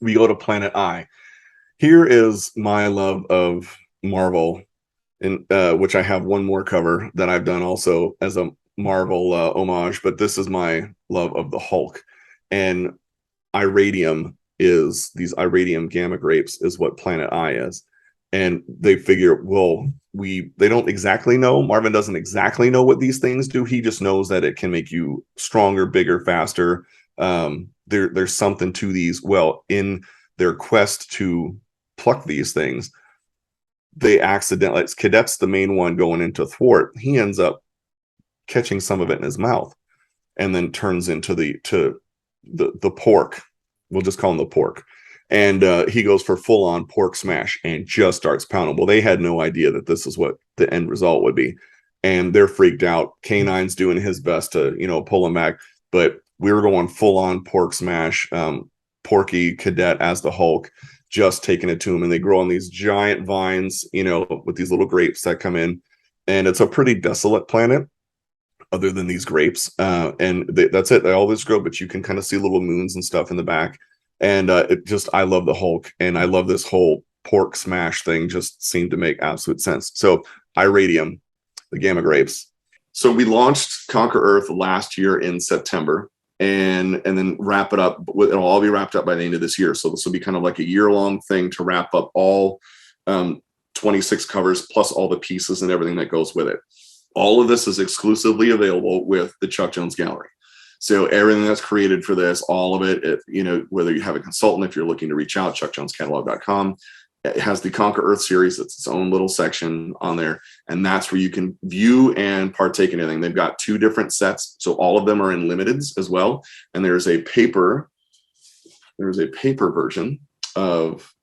we go to Planet I. Here is my love of Marvel, in which I have one more cover that I've done also as a Marvel homage, but this is my love of the Hulk. And Iradium is these Iradium gamma grapes is what Planet I is. And they figure, well, they don't exactly know. Marvin doesn't exactly know what these things do. He just knows that it can make you stronger, bigger, faster. There's something to these. Well, in their quest to pluck these things, they accidentally, Cadet's the main one going into thwart. He ends up catching some of it in his mouth and then turns into the pork. We'll just call him the pork. And he goes for full on pork smash and just starts pounding. Well, they had no idea that this is what the end result would be. And they're freaked out. K9's doing his best to, pull him back. But we were going full on pork smash. Porky Cadet as the Hulk, just taking it to him. And they grow on these giant vines, with these little grapes that come in. And it's a pretty desolate planet other than these grapes. That's it. They always grow, but you can kind of see little moons and stuff in the back. And I love the Hulk, and I love this whole pork smash thing. Just seemed to make absolute sense. So Iradium, the gamma grapes. So we launched Conquer Earth last year in September, and then wrap it up. It'll all be wrapped up by the end of this year. So this will be kind of like a year-long thing to wrap up all 26 covers plus all the pieces and everything that goes with it. All of this is exclusively available with the Chuck Jones Gallery. So everything that's created for this, all of it, whether you have a consultant, if you're looking to reach out, chuckjonescatalog.com. It has the Conquer Earth series. It's its own little section on there. And that's where you can view and partake in anything. They've got 2 different sets. So all of them are in limiteds as well. And there's a paper version of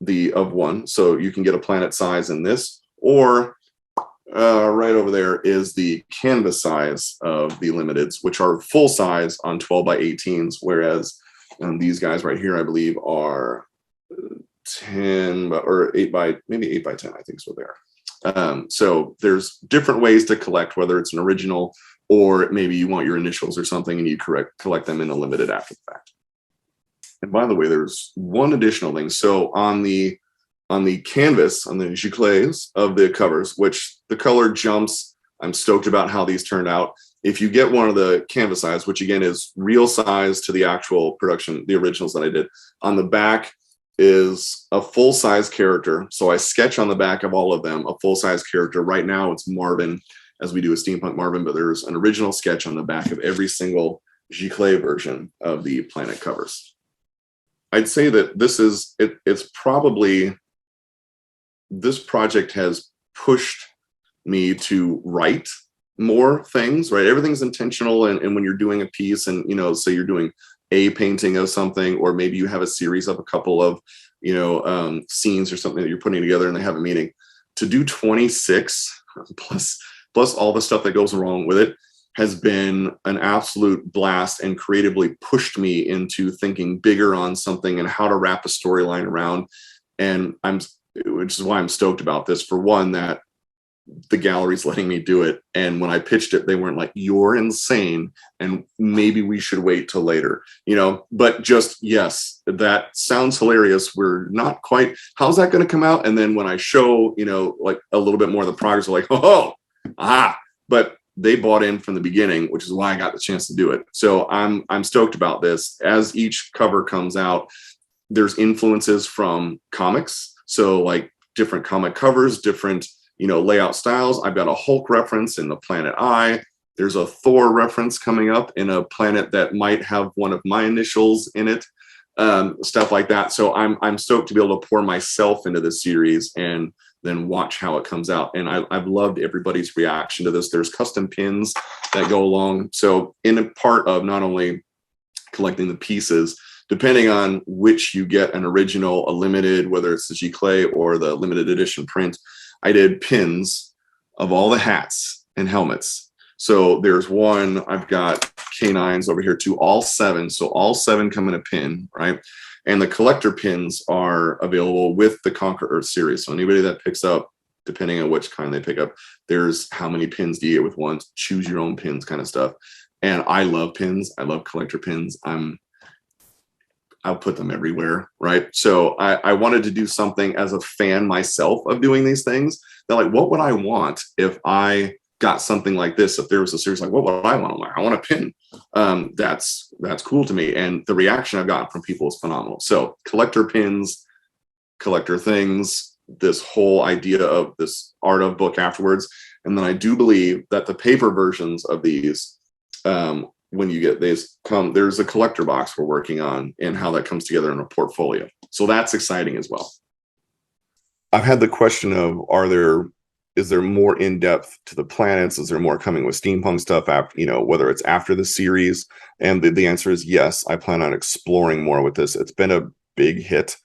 one. So you can get a planet size in this, or right over there is the canvas size of the limiteds, which are full size on 12 by 18s, whereas these guys right here, I believe, are 10 or 8 by 10, I think is what they are. So there's different ways to collect, whether it's an original or maybe you want your initials or something and you collect them in a limited after the fact. And by the way, there's one additional thing. So on the canvas, on the giclées of the covers, which the color jumps, I'm stoked about how these turned out. If you get one of the canvas size, which again is real size to the actual production, the originals that I did, on the back is a full-size character. So I sketch on the back of all of them a full-size character. Right now it's Marvin, as we do a Steampunk Marvin, but there's an original sketch on the back of every single giclée version of the planet covers. I'd say that it's probably, this project has pushed me to write more things, right? Everything's intentional. And when you're doing a piece and, say you're doing a painting of something, or maybe you have a series of a couple of, scenes or something that you're putting together and they have a meaning, to do 26 plus all the stuff that goes along with it has been an absolute blast and creatively pushed me into thinking bigger on something and how to wrap a storyline around. And which is why I'm stoked about this. For one, that the gallery's letting me do it. And when I pitched it, they weren't like, you're insane, and maybe we should wait till later, but just, yes, that sounds hilarious. We're not quite, how's that going to come out? And then when I show, like a little bit more of the progress, they're like, but they bought in from the beginning, which is why I got the chance to do it. So I'm stoked about this. As each cover comes out, there's influences from comics. So like different comic covers, different, layout styles. I've got a Hulk reference in the Planet I. There's a Thor reference coming up in a planet that might have one of my initials in it, stuff like that. So I'm stoked to be able to pour myself into this series and then watch how it comes out. And I've loved everybody's reaction to this. There's custom pins that go along. So in a part of not only collecting the pieces, depending on which you get, an original, a limited, whether it's the giclée or the limited edition print, I did pins of all the hats and helmets. So there's one, I've got K9s over here too, all 7. So all 7 come in a pin, right? And the collector pins are available with the Conquer Earth series. So anybody that picks up, depending on which kind they pick up, there's how many pins do you get with one, choose your own pins kind of stuff. And I love pins. I love collector pins. I'll put them everywhere, right? So I wanted to do something as a fan myself of doing these things. That like, what would I want if I got something like this? If there was a series, like, what would I want? I want a pin. That's cool to me. And the reaction I've gotten from people is phenomenal. So collector pins, collector things, this whole idea of this art of book afterwards. And then I do believe that the paper versions of these, when you get these there's a collector box we're working on and how that comes together in a portfolio. So that's exciting as well. I've had the question of, is there more in-depth to the planets? Is there more coming with steampunk stuff after, you know, whether it's after the series? And the answer is yes. I plan on exploring more with this. It's been a big hit.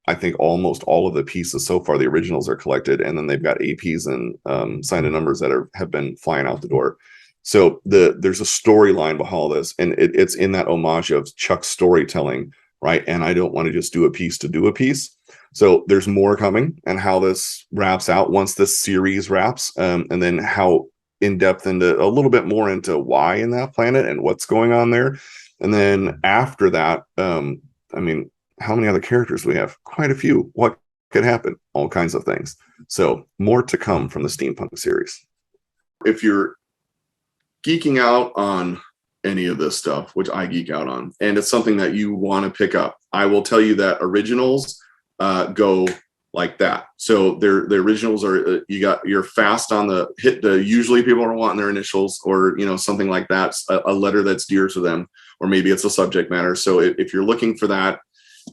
I think almost all of the pieces so far, the originals are collected, and then they've got APs and signed numbers that have been flying out the door. So there's a storyline behind all this, and it's in that homage of Chuck's storytelling, right? And I don't want to just do a piece to do a piece. So there's more coming, and how this wraps out once this series wraps, and then how in depth into a little bit more into why in that planet and what's going on there. And then after that, I mean, how many other characters do we have? Quite a few. What could happen? All kinds of things. So more to come from the Steampunk series. If you're geeking out on any of this stuff, which I geek out on, and it's something that you want to pick up, I will tell you that originals go like that. So the originals are you're fast on the hit. Usually people are wanting their initials, or you know, something like that, a letter that's dear to them, or maybe it's a subject matter. So if you're looking for that,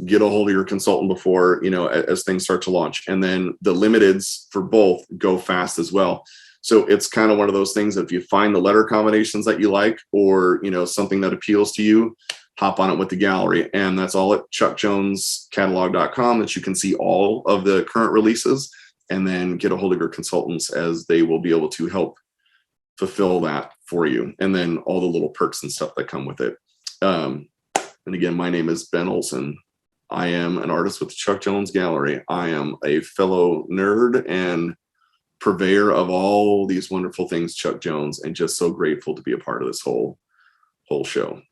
get a hold of your consultant before, you know, as things start to launch. And then the limiteds for both go fast as well. So it's kind of one of those things that if you find the letter combinations that you like, or, you know, something that appeals to you, hop on it with the gallery. And that's all at chuckjonescatalog.com, that you can see all of the current releases, and then get a hold of your consultants, as they will be able to help fulfill that for you. And then all the little perks and stuff that come with it. And again, my name is Ben Olson. I am an artist with the Chuck Jones Gallery. I am a fellow nerd and purveyor of all these wonderful things Chuck Jones, and just so grateful to be a part of this whole show.